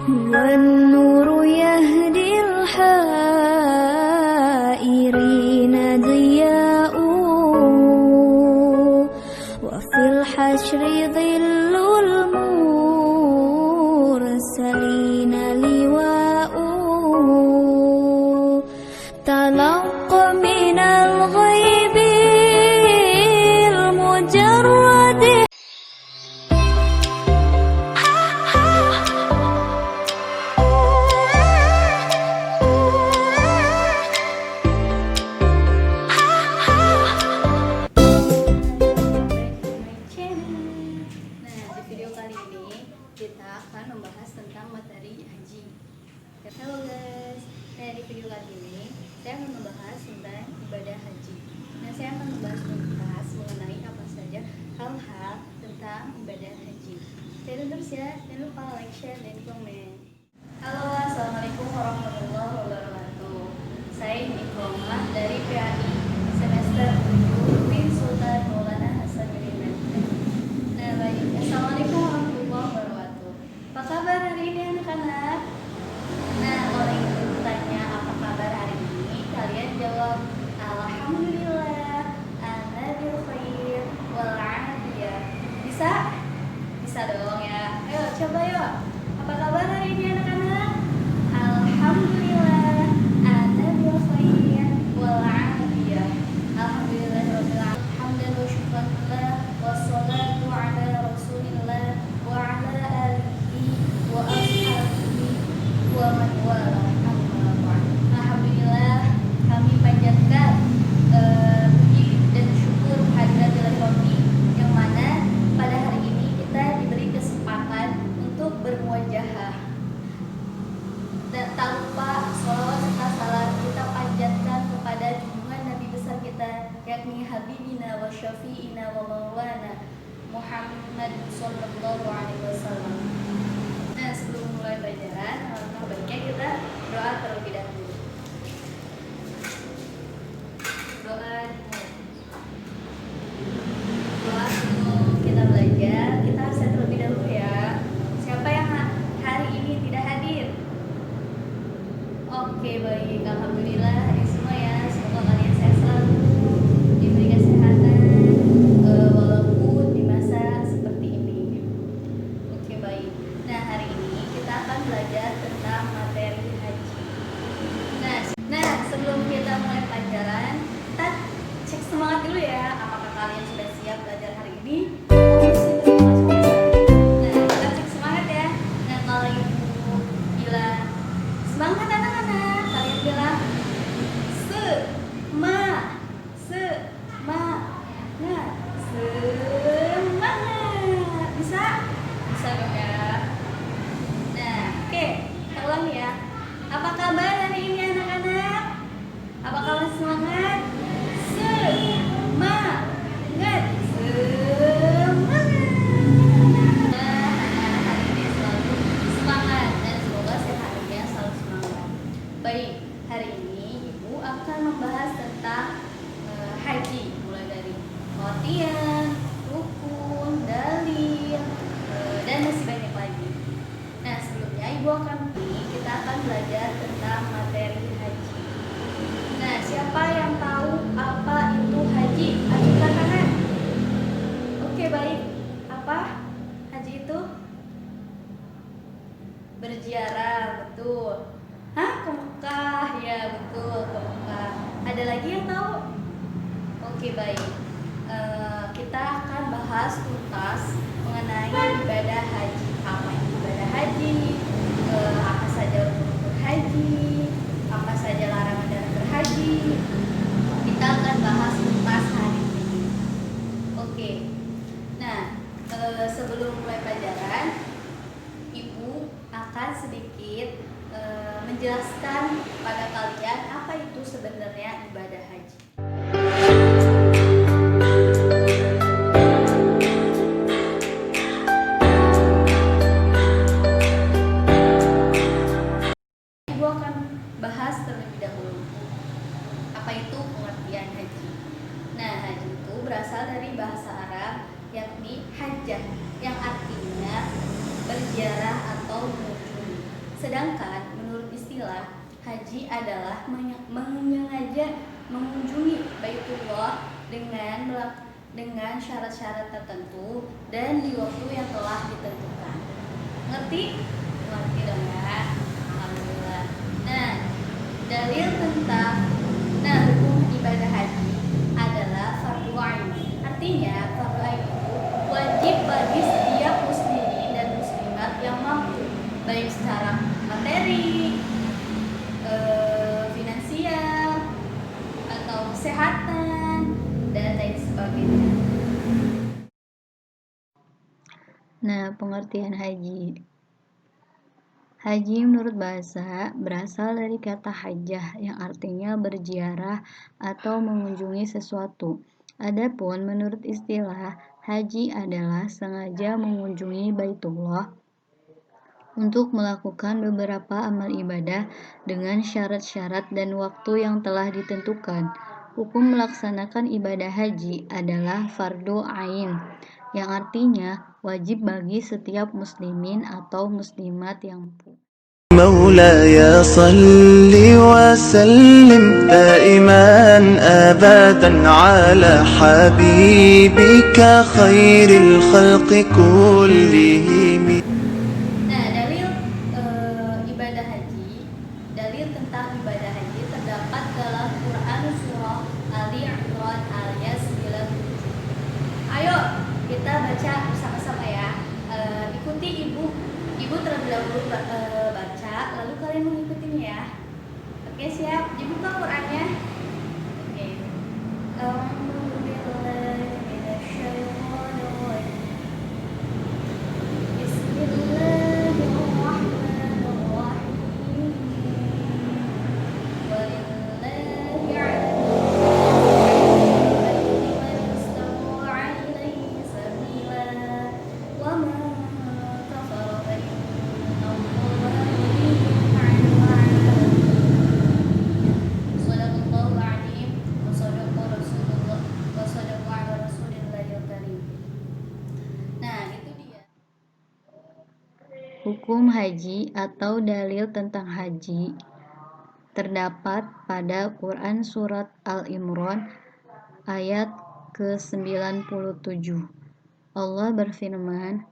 والنور يهدي الحائرين ضياء وفي الحشر ظل المرسلين لواء تلقى من الغيب المجرد. Kita akan membahas tentang materi haji. Halo guys, di video kali ini saya akan membahas tentang ibadah haji. Saya akan membahas mengenai apa saja hal-hal tentang ibadah haji. Jadi terus ya, jangan lupa like, share, dan komen. Halo, assalamualaikum warahmatullahi wabarakatuh. Saya Nikomah dari PAI semester 7 Bin Sultan Maulana Hasanuddin. Baik, assalamualaikum warahmatullahi wabarakatuh. Apa kabar hari ini anak-anak? Kalau ingin bertanya apa kabar hari ini, kalian jawab alhamdulillah, ana bil khair wal afiyah. Bisa? Bisa dong ya. Ayo coba yuk. Apa kabar hari ini anak-anak? Alhamdulillah, ana bil khair wal afiyah. Alhamdulillah rabbil alamin. Hamdan wa syukran lillah wassalatu ala rasulillah wa ala alihi wa ashabihi wa man wala. Alhamdulillah, kami panjatkan puji dan syukur kehadirat Ilahi Rabbi, yang mana pada hari ini kita diberi kesempatan untuk bermuajahah. Dan tak lupa sholawat serta salam kita panjatkan kepada junjungan Nabi besar kita, yakni Habibina wa Syafi'ina wa Maulana Muhammad sallallahu alaihi wasallam. Sebelum mulai pelajaran, alangkah baiknya kita doa terlebih dahulu. Doa sebelum kita belajar, kita harus terlebih dahulu ya. Siapa yang hari ini tidak hadir? Oke, baik, alhamdulillah hadir semua ya. Semoga kalian sehat selalu, diberi kesehatan walaupun di masa seperti ini. Oke, baik. Hari ini kita akan belajar tentang materi haji. Sebelum kita mulai pelajaran, kita cek semangat dulu ya. Apakah kalian sudah siap belajar hari ini? Kita cek semangat ya. Kalau ibu bilang semangat anak-anak, kalian bilang semangat. Bisa? Bisa dong ya. Oke, kita ulang ya. Apa kabar hari ini anak-anak? Apakah kalian semangat? Semangat. Anak-anak hari ini selalu semangat dan semoga sehat ya, selalu semangat. Baik, hari ini Ibu akan membahas tentang haji, mulai dari latihan, rukun, dalil, dan masih banyak lagi. Sebelumnya kita akan belajar tentang materi haji. Siapa yang tahu apa itu haji? Angkat tangan. Oke, baik. Apa haji itu? Berziarah, betul. Ke Mekah, ya betul, ke Mekah. Ada lagi yang tahu? Oke, baik. Kita akan bahas tuntas mengenai ibadah haji. Apa itu ibadah haji? Apa saja untuk berhaji? Apa saja larangan dalam berhaji? Kita akan bahas tuntas hari ini. Oke. Sebelum mulai pelajaran, Ibu akan sedikit menjelaskan pada kalian apa itu sebenarnya ibadah haji. Bahas terlebih dahulu apa itu pengertian haji. Haji itu berasal dari bahasa Arab, yakni hajjah, yang artinya berziarah atau mengunjungi. Sedangkan menurut istilah, haji adalah menyengaja mengunjungi Baitullah dengan syarat-syarat tertentu dan di waktu yang telah ditentukan. Ngerti? Ngerti dong ya. Alhamdulillah. Nah, dalil tentang hukum ibadah haji adalah fardu ain. Artinya fardu ain itu wajib bagi setiap muslimin dan muslimat yang mampu, baik secara materi, finansial, atau kesehatan dan lain sebagainya. Nah, pengertian haji. Haji menurut bahasa berasal dari kata hajjah yang artinya berziarah atau mengunjungi sesuatu. Adapun menurut istilah, haji adalah sengaja mengunjungi Baitullah untuk melakukan beberapa amal ibadah dengan syarat-syarat dan waktu yang telah ditentukan. Hukum melaksanakan ibadah haji adalah fardu ain, yang artinya wajib bagi setiap muslimin atau muslimat yang mampu. مولاي صل وسلم دائما أبدا على حبيبك خير الخلق كلهم. Dalil tentang ibadah haji terdapat dalam Quran surah Ali Imran ayat 97. Ayo kita baca bersama-sama ya. Ikuti ibu terlebih dahulu baca, lalu kalian mengikutinya ya. Oke, siap? Dibuka Qurannya. Oke. Hukum haji atau dalil tentang haji terdapat pada Quran surat Al-Imran ayat ke-97. Allah berfirman,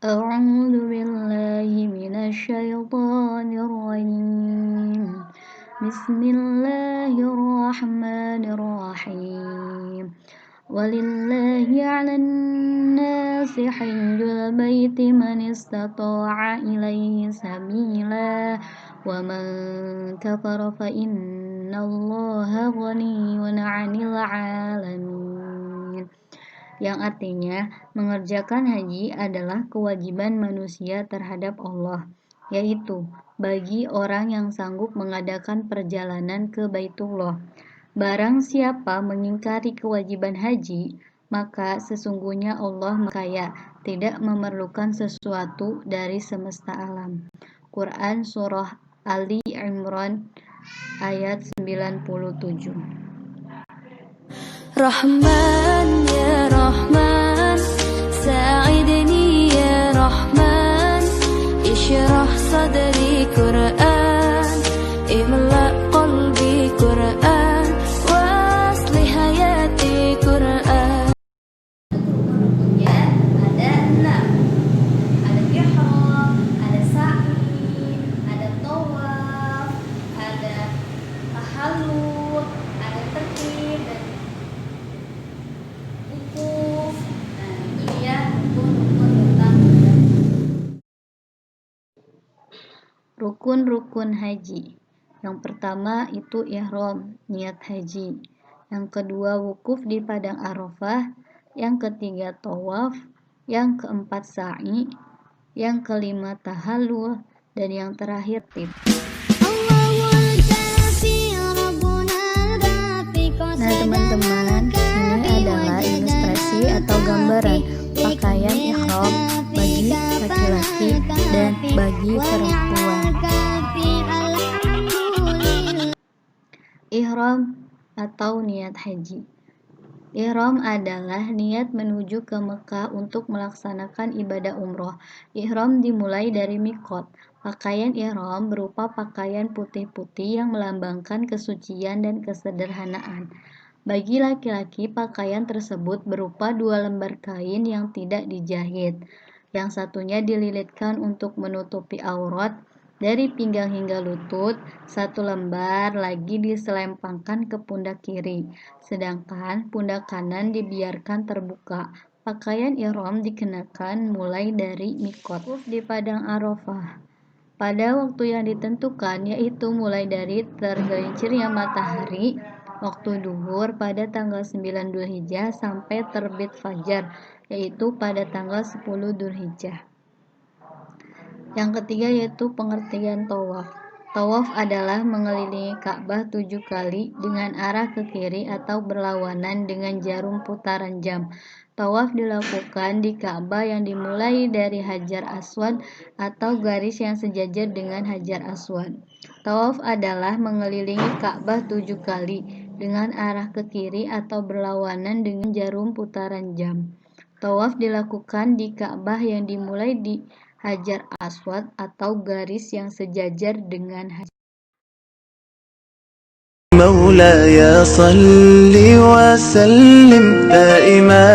A'udzu billahi minasyaitonir rajim. Bismillahirrahmanirrahim. Walillahi 'alan nasi hajjul baiti man istata'a ilaihi sabila wa man kafara fa innallaha ghaniyyun 'anil 'alamin. Yang artinya, mengerjakan haji adalah kewajiban manusia terhadap Allah, yaitu bagi orang yang sanggup mengadakan perjalanan ke Baitullah. Barang siapa mengingkari kewajiban haji, maka sesungguhnya Allah kaya, tidak memerlukan sesuatu dari semesta alam. Quran Surah Ali Imran ayat 97. Rahman ya Rahman, sa'idni ya Rahman, ishrah sadri Quran, imla qalbi Quran, wasli hayati Quran. Rukunnya ada 6. Ada ihram, ada sa'i, ada tawaf, ada tahallul, ada tertib dan wukuf. Nah, itu dia rukun-rukun tentang Rukun-rukun haji. Yang pertama itu ihram, niat haji. Yang kedua wukuf di padang Arafah. Yang ketiga tawaf. Yang keempat sa'i. Yang kelima tahallul. Dan yang terakhir tib. Nah teman-teman, ini adalah ilustrasi atau gambaran pakaian ihram bagi laki-laki dan bagi perempuan. Ihram atau niat haji. Ihram adalah niat menuju ke Mekah untuk melaksanakan ibadah umroh. Ihram dimulai dari mikot. Pakaian ihram berupa pakaian putih-putih yang melambangkan kesucian dan kesederhanaan. Bagi laki-laki, pakaian tersebut berupa 2 lembar kain yang tidak dijahit. Yang satunya dililitkan untuk menutupi aurat dari pinggang hingga lutut, 1 lembar lagi diselempangkan ke pundak kiri, sedangkan pundak kanan dibiarkan terbuka. Pakaian ihram dikenakan mulai dari mikot. Wukuf di Padang Arafah pada waktu yang ditentukan, yaitu mulai dari tergelincirnya matahari waktu duhur pada tanggal 9 Dzulhijjah sampai terbit fajar, yaitu pada tanggal 10 Dzulhijjah. Yang ketiga yaitu pengertian tawaf. Tawaf adalah mengelilingi Ka'bah 7 kali dengan arah ke kiri atau berlawanan dengan jarum putaran jam. Tawaf dilakukan di Ka'bah yang dimulai dari Hajar Aswad atau garis yang sejajar dengan Hajar Aswad. Tawaf adalah mengelilingi Ka'bah 7 kali dengan arah ke kiri atau berlawanan dengan jarum putaran jam. Tawaf dilakukan di Ka'bah yang dimulai di Hajar Aswad atau garis yang sejajar dengan Hajar. مولاي صل وسلم دائما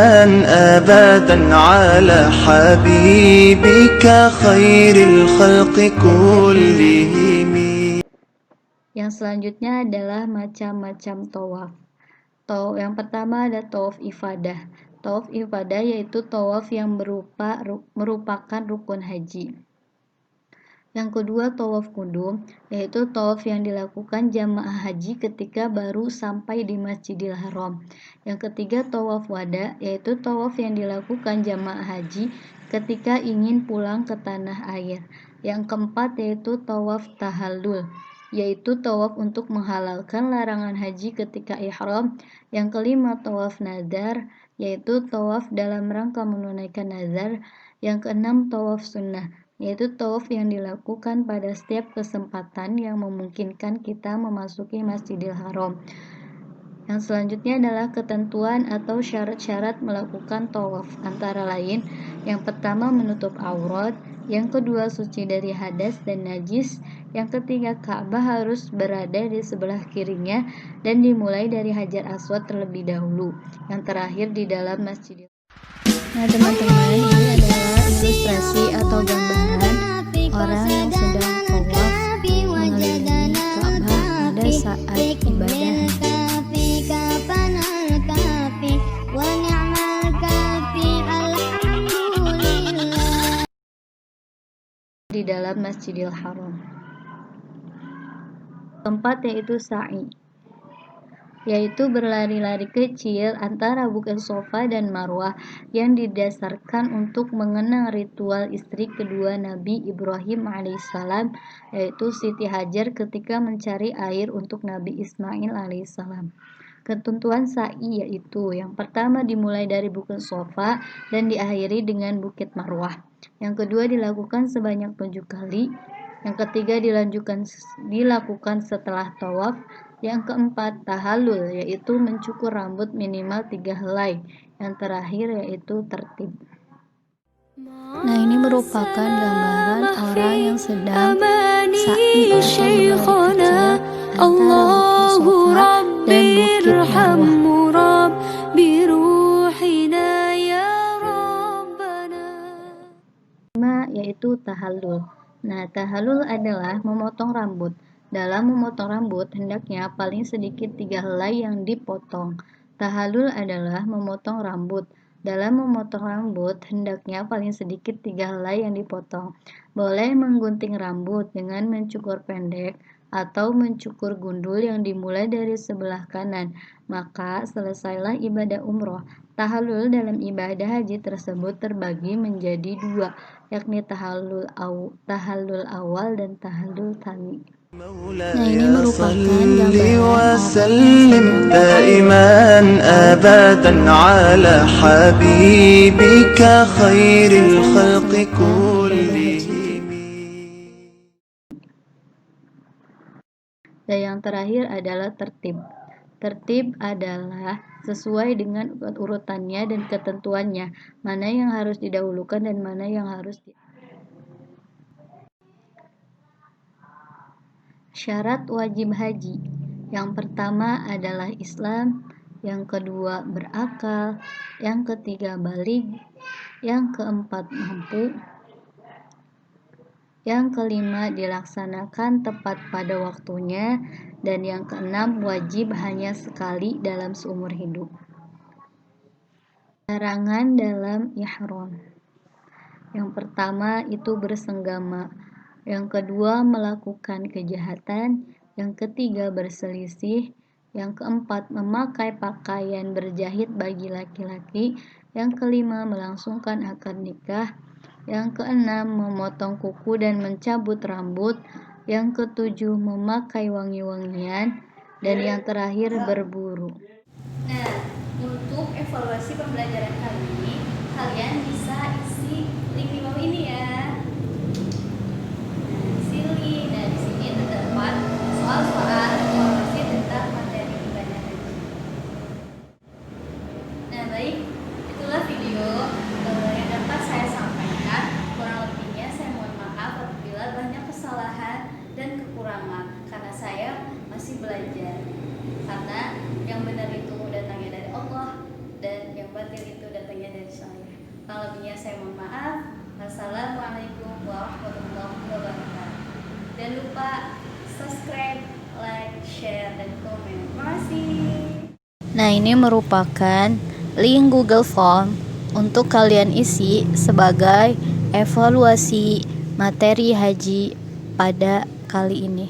أبدا على حبيبك خير الخلق كلهم. Yang selanjutnya adalah macam-macam tawaf. Yang pertama ada tawaf ifadah. Tawaf ifadah yaitu tawaf yang merupakan rukun haji. Yang kedua tawaf kudum, yaitu tawaf yang dilakukan jamaah haji ketika baru sampai di Masjidil Haram. Yang ketiga tawaf wada, yaitu tawaf yang dilakukan jamaah haji ketika ingin pulang ke tanah air. Yang keempat yaitu tawaf tahallul, yaitu tawaf untuk menghalalkan larangan haji ketika ihram. Yang kelima tawaf nazar, yaitu tawaf dalam rangka menunaikan nazar. Yang keenam tawaf sunnah, yaitu tawaf yang dilakukan pada setiap kesempatan yang memungkinkan kita memasuki Masjidil Haram. Yang selanjutnya adalah ketentuan atau syarat-syarat melakukan tawaf, antara lain yang pertama menutup aurat, yang kedua suci dari hadas dan najis, yang ketiga Ka'bah harus berada di sebelah kirinya dan dimulai dari Hajar Aswad terlebih dahulu, yang terakhir di dalam Masjidil. Nah teman-teman, ini adalah ilustrasi atau gambaran orang yang sedang tawaf mengelilingi Ka'bah pada saat ibadah di dalam Masjidil Haram. Keempat yaitu sa'i, yaitu berlari-lari kecil antara Bukit Sofa dan Marwah yang didasarkan untuk mengenang ritual istri kedua Nabi Ibrahim alaihissalam, yaitu Siti Hajar ketika mencari air untuk Nabi Ismail alaihissalam. Ketentuan sa'i yaitu yang pertama dimulai dari Bukit Sofa dan diakhiri dengan Bukit Marwah. Yang kedua dilakukan sebanyak 7 kali. Yang ketiga dilakukan setelah tawaf. Yang keempat tahallul, yaitu mencukur rambut minimal 3 helai. Yang terakhir yaitu tertib. Nah, ini merupakan gambaran orang yang sedang sa'i atau berlari kecil antara Bukit Sofa dan Bukit Marwah. Yaitu tahallul. Nah, tahallul adalah memotong rambut. Dalam memotong rambut, hendaknya paling sedikit 3 helai yang dipotong. Tahallul adalah memotong rambut. Dalam memotong rambut, hendaknya paling sedikit 3 helai yang dipotong. Boleh menggunting rambut dengan mencukur pendek atau mencukur gundul yang dimulai dari sebelah kanan. Maka selesailah ibadah umroh. Tahallul dalam ibadah haji tersebut terbagi menjadi 2, yakni tahallul awal dan tahallul tsani. Nah, ini merupakan gambaran وسلم دائما أبدا على حبيبك خير الخلق كلهم. Dan yang terakhir adalah tertib. Tertib adalah sesuai dengan urutannya dan ketentuannya, mana yang harus didahulukan dan mana yang harus Syarat wajib haji. Yang pertama adalah Islam, yang kedua berakal, yang ketiga baligh, yang keempat mampu, yang kelima dilaksanakan tepat pada waktunya, dan yang keenam wajib hanya sekali dalam seumur hidup. Larangan dalam ihram. Yang pertama itu bersenggama, yang kedua melakukan kejahatan, yang ketiga berselisih, yang keempat memakai pakaian berjahit bagi laki-laki, yang kelima melangsungkan akad nikah, yang keenam memotong kuku dan mencabut rambut, yang ketujuh memakai wangi-wangian, dan yang terakhir berburu. Nah, untuk evaluasi pembelajaran kali ini, kalian bisa isi link di bawah ini ya. Nah, di sini terdapat soal-soal evaluasi tentang materi ibadah haji. Nah, baik, itulah video yang dapat saya sampaikan. Kurang lebihnya saya mohon maaf apabila banyak kesalahan dan kekurangan, karena saya masih belajar. Karena yang benar itu datangnya dari Allah dan yang batil itu datangnya dari saya. Kurang lebihnya saya mohon maaf. Wassalamualaikum warahmatullahi wabarakatuh. Jangan lupa subscribe, like, share, dan komen. Terima kasih. Nah, ini merupakan link Google Form untuk kalian isi sebagai evaluasi materi haji pada kali ini.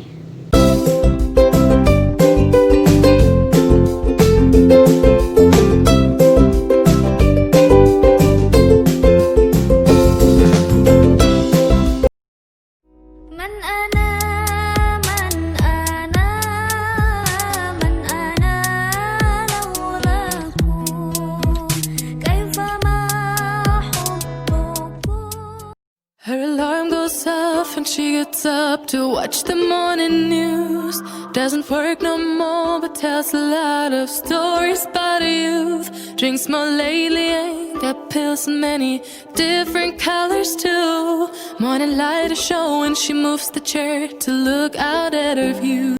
Her alarm goes off and she gets up to watch the morning news. Doesn't work no more but tells a lot of stories about her youth. Drinks more lately, ain't got pills in many different colors too. Morning light is showing, she moves the chair to look out at her view.